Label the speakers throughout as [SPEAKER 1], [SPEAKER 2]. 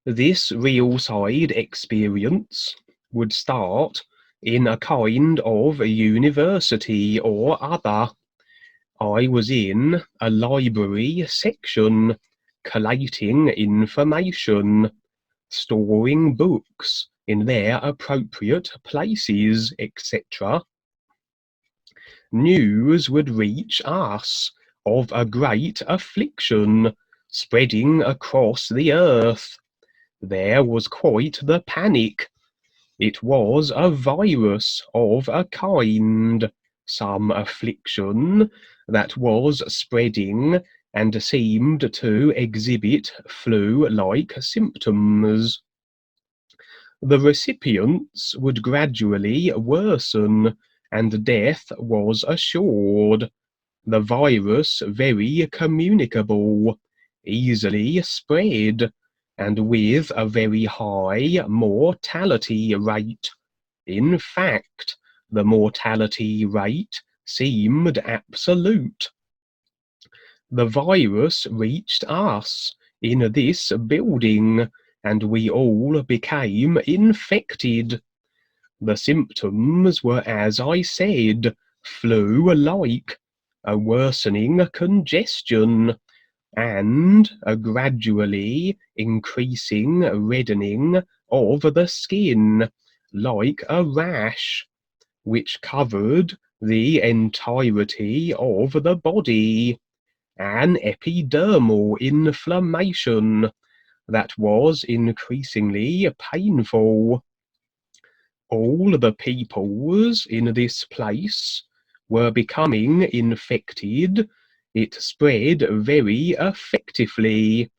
[SPEAKER 1] This real-side experience would start in a kind of university or other. I was in a library section, collating information, storing books in their appropriate places, etc. News would reach us of a great affliction spreading across the earth. There was quite the panic. It was a virus of a kind, some affliction that was spreading and seemed to exhibit flu-like symptoms. The recipients would gradually worsen, and death was assured. The virus very communicable, easily spread, and with a very high mortality rate. In fact, the mortality rate seemed absolute. The virus reached us in this building, and we all became infected. The symptoms were, as I said, flu-like, a worsening congestion, and a gradually increasing reddening of the skin, like a rash, which covered the entirety of the body, an epidermal inflammation that was increasingly painful. All the peoples in this place were becoming infected. It spread very effectively.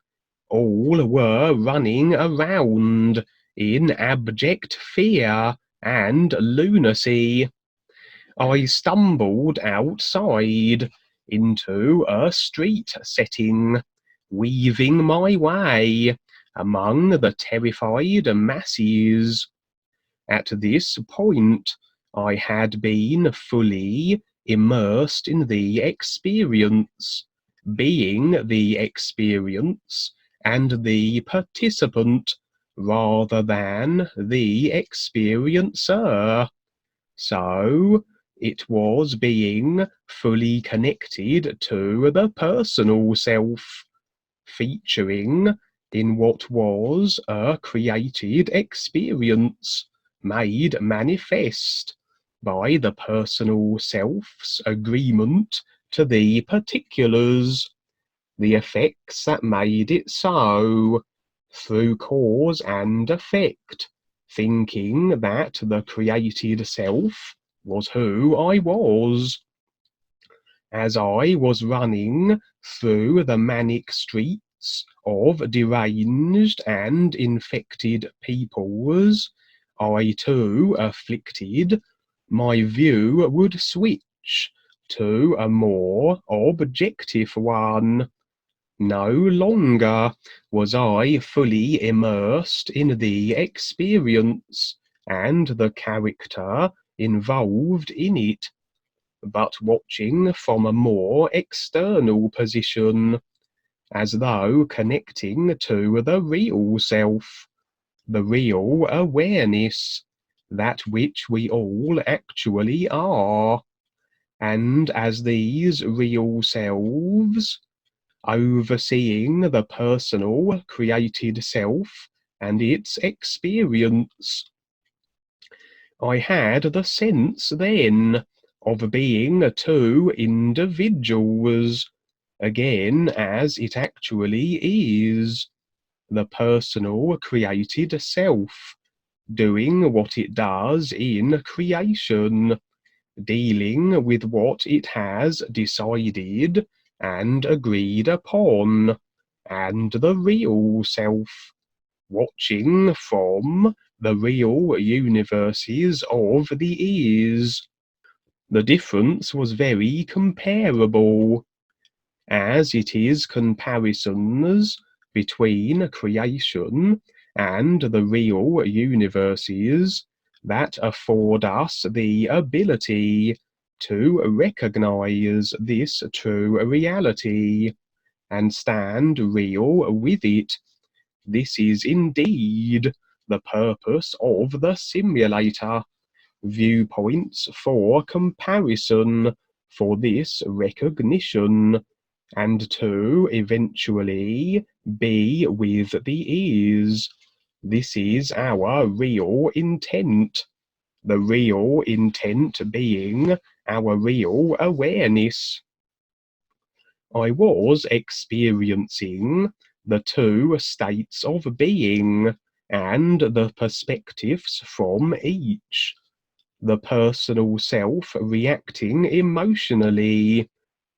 [SPEAKER 1] All were running around in abject fear and lunacy. I stumbled outside into a street setting, weaving my way among the terrified masses. At this point, I had been fully immersed in the experience, being the experience and the participant rather than the experiencer. So, it was being fully connected to the personal self, featuring in what was a created experience made manifest by the personal self's agreement to the particulars, the effects that made it so, through cause and effect, thinking that the created self was who I was. As I was running through the manic streets of deranged and infected peoples, I too afflicted, my view would switch to a more objective one. No longer was I fully immersed in the experience and the character involved in it, but watching from a more external position, as though connecting to the real self, the real awareness, that which we all actually are. And as these real selves, overseeing the personal created self and its experience. I had the sense then of being two individuals, again as it actually is, the personal created self, doing what it does in creation, dealing with what it has decided and agreed upon, and the real self, watching from the real universes of the ears. The difference was very comparable, as it is comparisons between creation and the real universes that afford us the ability to recognize this true reality and stand real with it, This is indeed the purpose of the simulator. Viewpoints for comparison, for this recognition, and to eventually be with the is. This is our real intent. The real intent being our real awareness. I was experiencing the two states of being and the perspectives from each. The personal self reacting emotionally,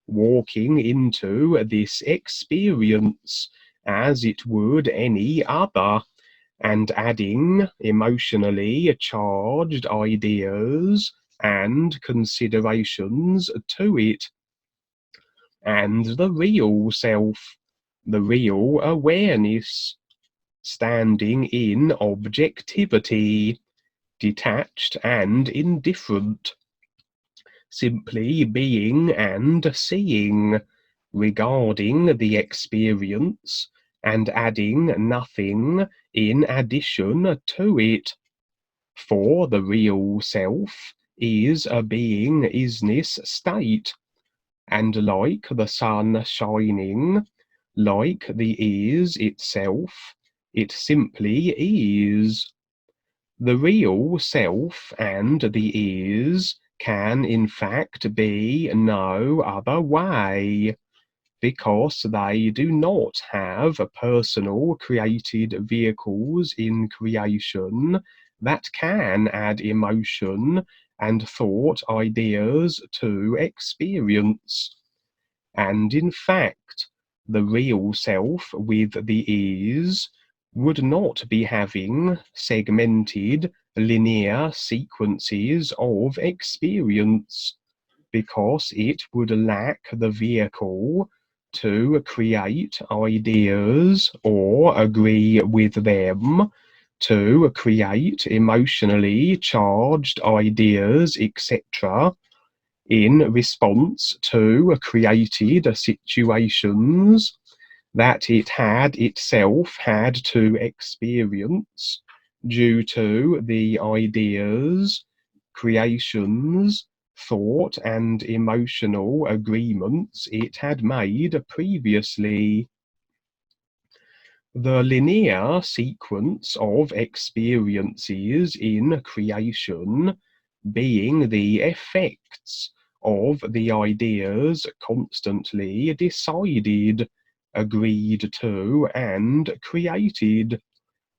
[SPEAKER 1] walking into this experience as it would any other, and adding emotionally charged ideas and considerations to it. And the real self, the real awareness, standing in objectivity, detached and indifferent, simply being and seeing, regarding the experience and adding nothing in addition to it. For the real self is a being isness state, and like the sun shining, like the is itself, it simply is. The real self and the is can in fact be no other way, because they do not have personal created vehicles in creation that can add emotion and thought ideas to experience. And in fact, the real self with the is would not be having segmented linear sequences of experience, because it would lack the vehicle to create ideas or agree with them, to create emotionally charged ideas, etc., in response to created situations that it had itself had to experience due to the ideas, creations, thought and emotional agreements it had made previously. The linear sequence of experiences in creation being the effects of the ideas constantly decided, agreed to, and created,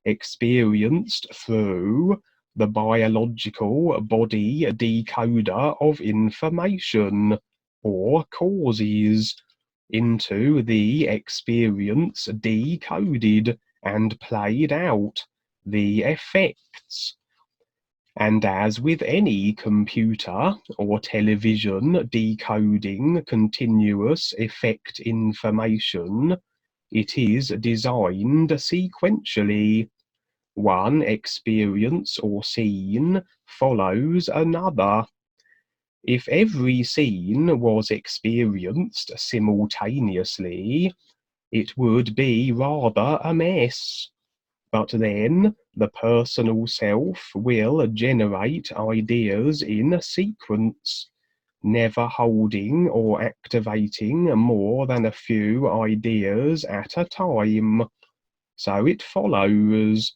[SPEAKER 1] experienced through the biological body decoder of information, or causes, into the experience decoded and played out, the effects. And as with any computer or television decoding continuous effect information, it is designed sequentially. One experience or scene follows another. If every scene was experienced simultaneously, it would be rather a mess. But then the personal self will generate ideas in a sequence, never holding or activating more than a few ideas at a time. So it follows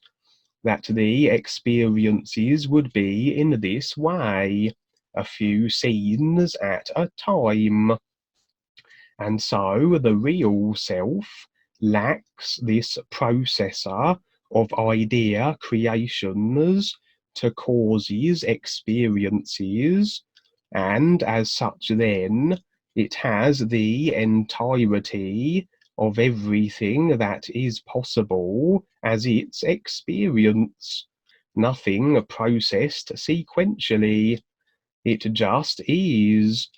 [SPEAKER 1] that the experiences would be in this way, a few scenes at a time. And so the real self lacks this processor of idea creations to causes experiences, and as such then it has the entirety of everything that is possible as its experience, nothing processed sequentially. It just is.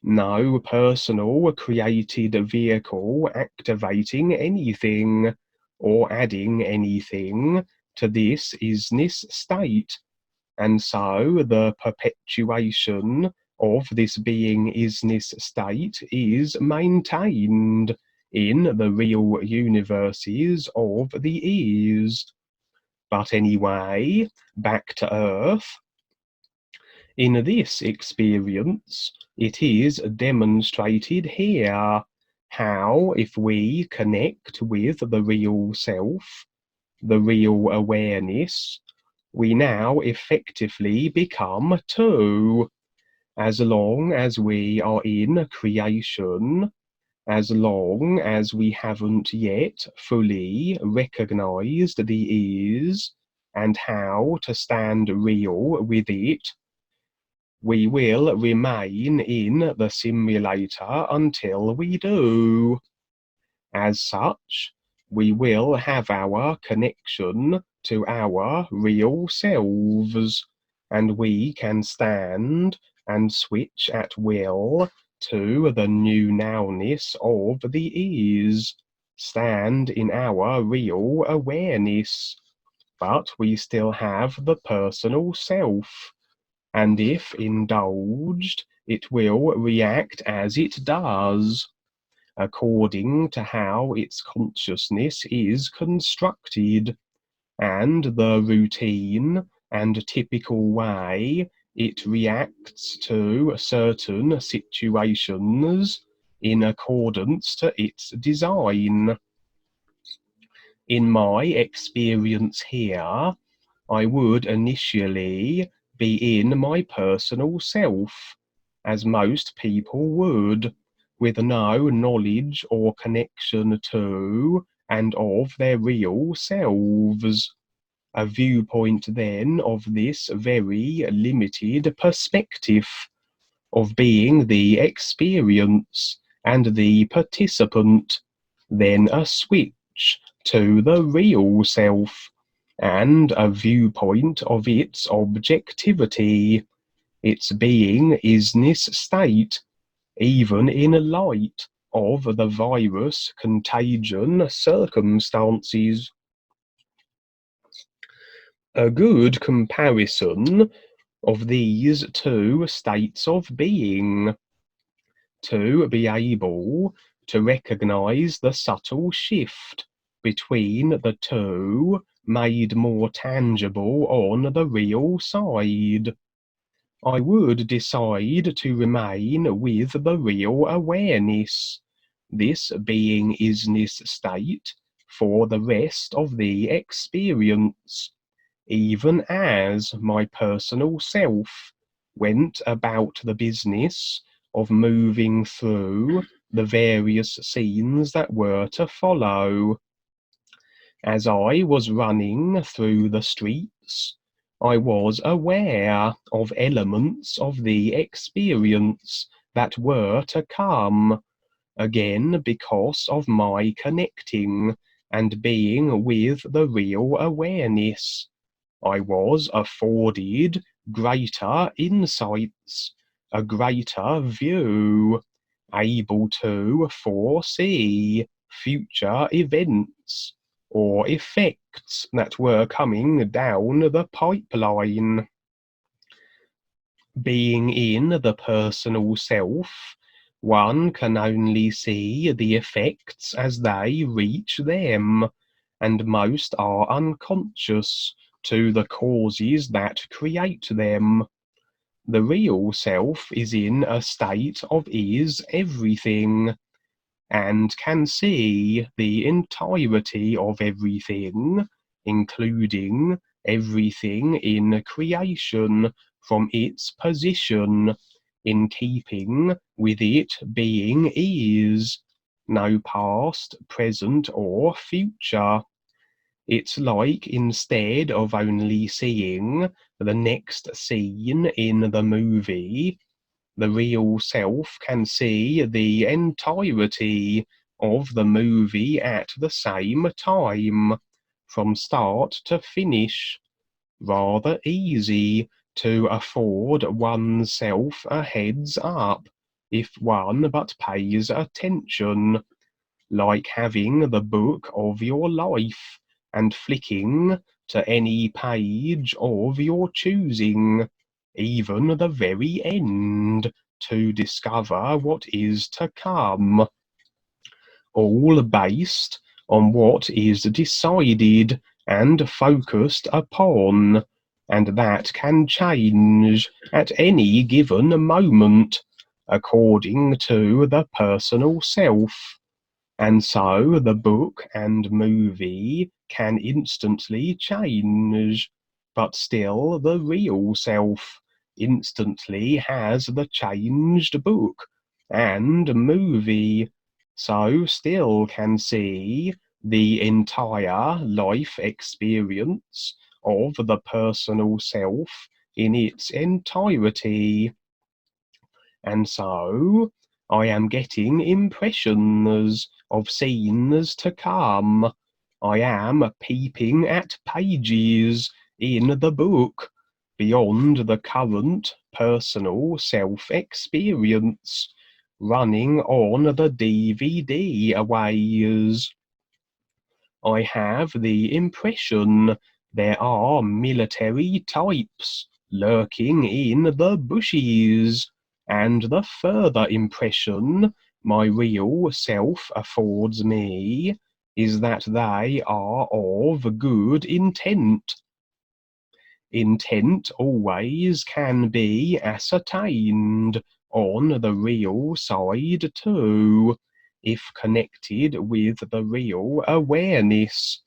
[SPEAKER 1] No personal created vehicle activating anything or adding anything to this isness state, and so the perpetuation of this being isness state is maintained in the real universes of the is. But anyway, back to Earth. In this experience, it is demonstrated here how, if we connect with the real self, the real awareness, we now effectively become two. As long as we are in creation, as long as we haven't yet fully recognized the is and how to stand real with it, we will remain in the simulator until we do. As such, we will have our connection to our real selves, and we can stand and switch at will to the new nowness of the is, stand in our real awareness, but we still have the personal self, and if indulged, it will react as it does, according to how its consciousness is constructed, and the routine and typical way it reacts to certain situations in accordance to its design. In my experience here, I would initially be in my personal self, as most people would, with no knowledge or connection to and of their real selves. A viewpoint then of this very limited perspective of being the experience and the participant, then a switch to the real self, and a viewpoint of its objectivity, its being isness state, even in light of the virus contagion circumstances. A good comparison of these two states of being, to be able to recognize the subtle shift between the two made more tangible on the real side. I would decide to remain with the real awareness, this being isness state, for the rest of the experience, even as my personal self went about the business of moving through the various scenes that were to follow. As I was running through the streets, I was aware of elements of the experience that were to come, again because of my connecting and being with the real awareness. I was afforded greater insights, a greater view, able to foresee future events or effects that were coming down the pipeline. Being in the personal self, one can only see the effects as they reach them, and most are unconscious to the causes that create them. The real self is in a state of is everything, and can see the entirety of everything, including everything in creation, from its position, in keeping with it being is, no past, present, or future. It's like, instead of only seeing the next scene in the movie, the real self can see the entirety of the movie at the same time, from start to finish. Rather easy to afford oneself a heads up, if one but pays attention, like having the book of your life and flicking to any page of your choosing, even the very end, to discover what is to come. all based on what is decided and focused upon, and that can change at any given moment according to the personal self. And so the book and movie can instantly change, but still the real self instantly has the changed book and movie, so still can see the entire life experience of the personal self in its entirety. And so I am getting impressions of scenes to come. I am peeping at pages in the book beyond the current personal self-experience, running on the DVD aways. I have the impression there are military types lurking in the bushes, and the further impression my real self affords me is that they are of good intent. Intent always can be ascertained on the real side too, if connected with the real awareness,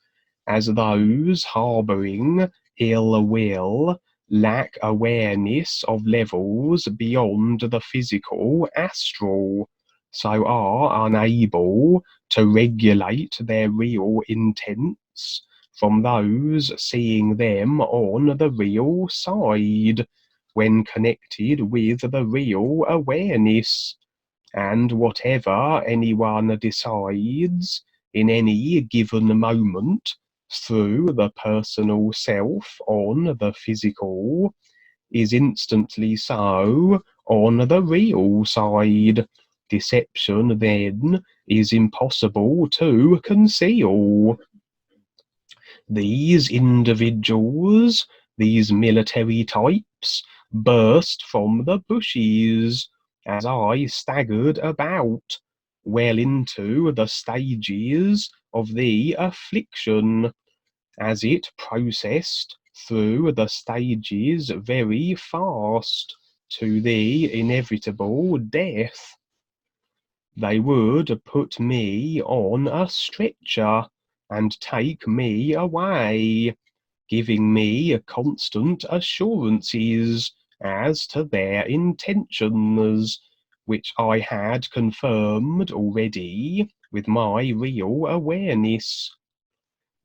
[SPEAKER 1] as those harbouring ill will lack awareness of levels beyond the physical astral, so are unable to regulate their real intents from those seeing them on the real side when connected with the real awareness. And whatever anyone decides in any given moment through the personal self on the physical is instantly so on the real side. Deception then is impossible to conceal. These individuals, these military types, burst from the bushes as I staggered about, well into the stages of the affliction, as it processed through the stages very fast to the inevitable death. They would put me on a stretcher and take me away, giving me constant assurances as to their intentions, which I had confirmed already with my real awareness.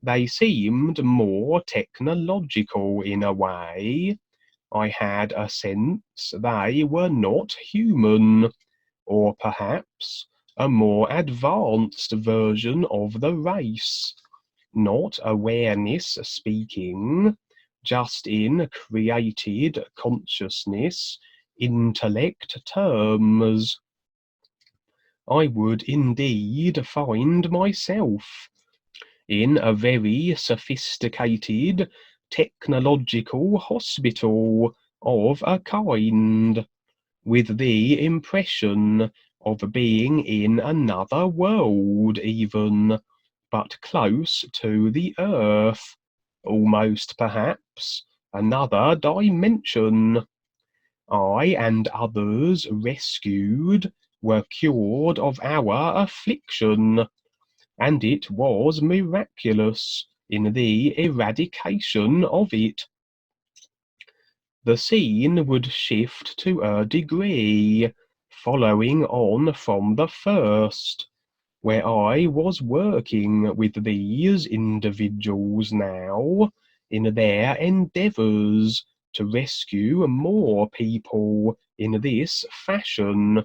[SPEAKER 1] They seemed more technological in a way. I had a sense they were not human, or perhaps a more advanced version of the race, not awareness speaking, just in created consciousness, intellect terms. I would indeed find myself in a very sophisticated technological hospital of a kind, with the impression of being in another world even, but close to the earth, almost perhaps another dimension. I and others rescued were cured of our affliction, and it was miraculous in the eradication of it. The scene would shift to a degree, following on from the first, where I was working with these individuals now in their endeavours to rescue more people in this fashion,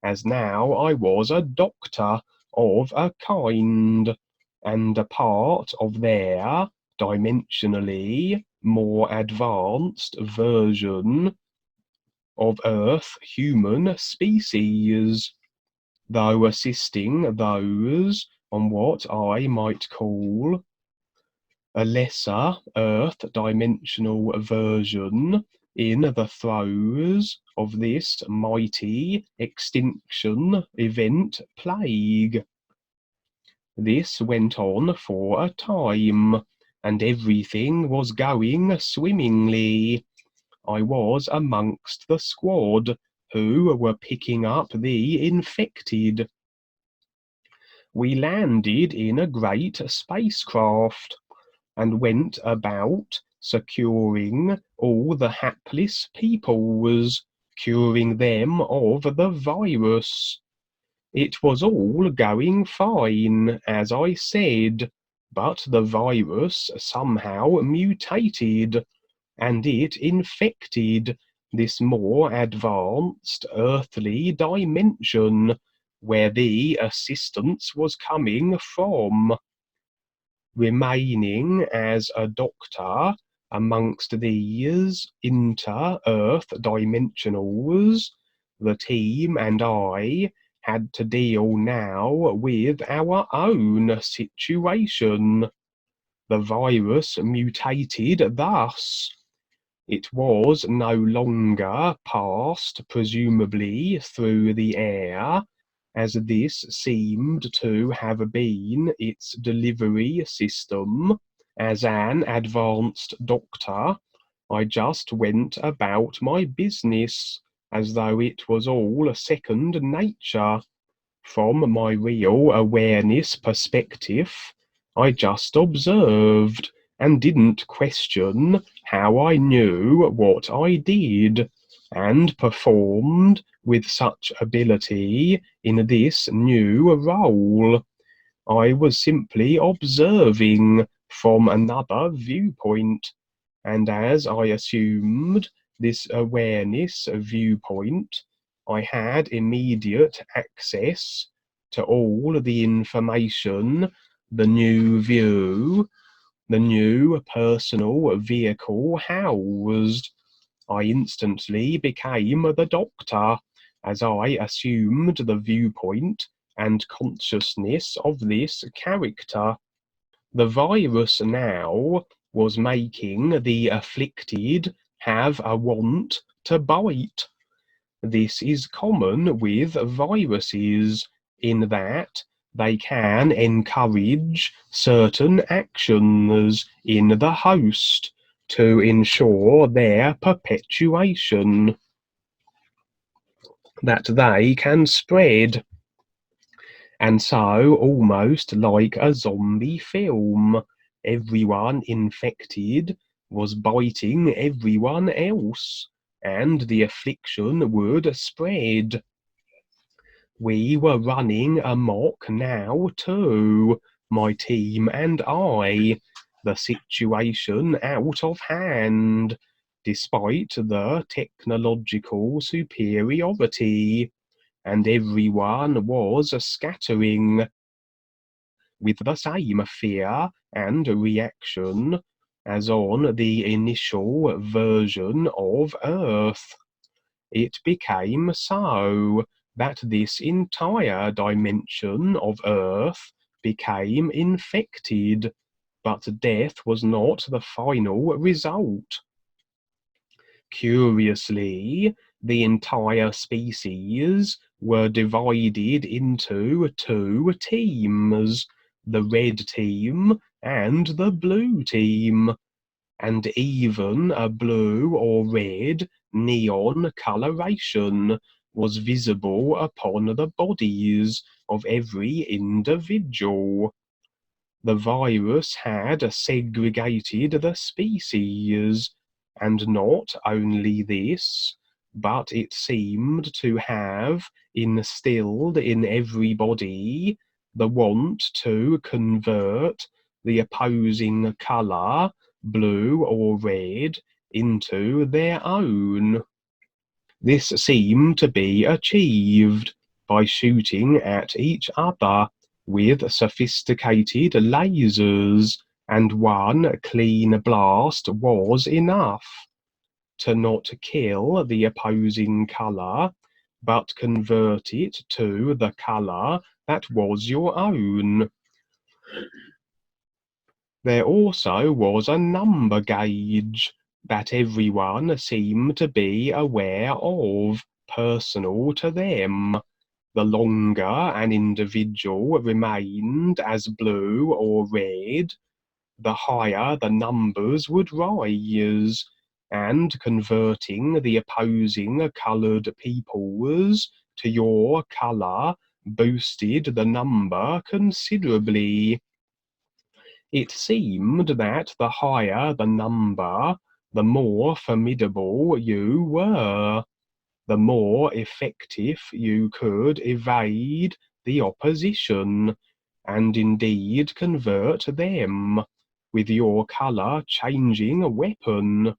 [SPEAKER 1] as now I was a doctor of a kind, and a part of their dimensionally more advanced version of Earth human species, though assisting those on what I might call a lesser Earth dimensional version in the throes of this mighty extinction event plague. This went on for a time, and everything was going swimmingly. I was amongst the squad who were picking up the infected. We landed in a great spacecraft and went about securing all the hapless peoples, curing them of the virus. It was all going fine, as I said, but the virus somehow mutated, and it infected this more advanced earthly dimension where the assistance was coming from. Remaining as a doctor amongst these inter-earth dimensionals, the team and I had to deal now with our own situation. The virus mutated thus. It was no longer passed, presumably, through the air, as this seemed to have been its delivery system. As an advanced doctor, I just went about my business as though it was all second nature. From my real awareness perspective, I just observed and didn't question how I knew what I did, and performed with such ability in this new role. I was simply observing from another viewpoint, and as I assumed this awareness viewpoint, I had immediate access to all the information, the new view, the new personal vehicle housed. I instantly became the doctor, as I assumed the viewpoint and consciousness of this character. The virus now was making the afflicted have a want to bite. This is common with viruses in that they can encourage certain actions in the host to ensure their perpetuation, that they can spread. And so, almost like a zombie film, everyone infected was biting everyone else, and the affliction would spread. We were running amok now too, my team and I, the situation out of hand, despite the technological superiority, and everyone was scattering with the same fear and reaction as on the initial version of Earth. It became so that this entire dimension of Earth became infected, but death was not the final result. Curiously, the entire species were divided into two teams, the red team and the blue team, and even a blue or red neon coloration was visible upon the bodies of every individual. The virus had segregated the species, and not only this, but it seemed to have instilled in everybody the want to convert the opposing colour, blue or red, into their own. This seemed to be achieved by shooting at each other with sophisticated lasers, and one clean blast was enough to not kill the opposing colour, but convert it to the colour that was your own. There also was a number gauge that everyone seemed to be aware of, personal to them, The longer an individual remained as blue or red, the higher the numbers would rise, and converting the opposing coloured peoples to your colour boosted the number considerably. It seemed that the higher the number, the more formidable you were, the more effective you could evade the opposition, and indeed convert them, with your colour changing weapon.